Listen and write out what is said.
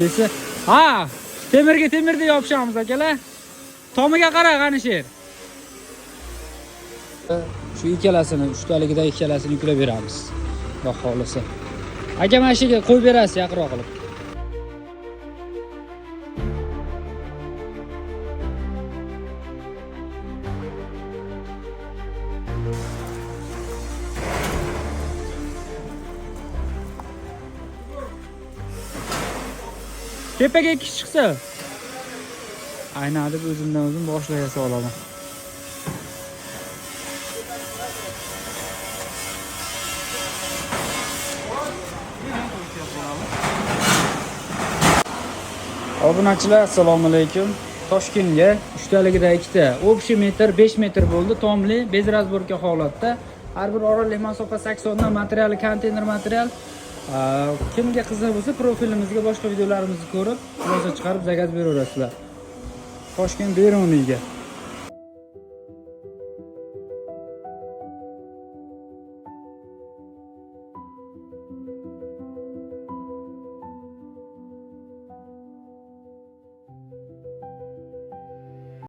Ha, temirga yopishamiz akalar. Tomiga qara qani sher. Shu ikkalasini, uchtaligida ikkalasini yuklab beramiz. Xudo xolisa. Aka mana shu yerga qo'yib berasiz yaqinroq qilib. Tepaga ikki chiqsa. Aynan deb o'zimdan o'zim boshlay olaman. Obunachilar, assalomu alaykum. Toshkentga uchtaligida ikkita, общий metr 5 metr bo'ldi, tomli, bez razborka holatda. Har bir oraliq masofa 80 dan, materiali konteyner material. Kimga qiziq bo'lsa, profilimizga boshqa videolarimizni ko'rib, xulosa chiqarib zakaz beraverasizlar. Toshkent Beruniga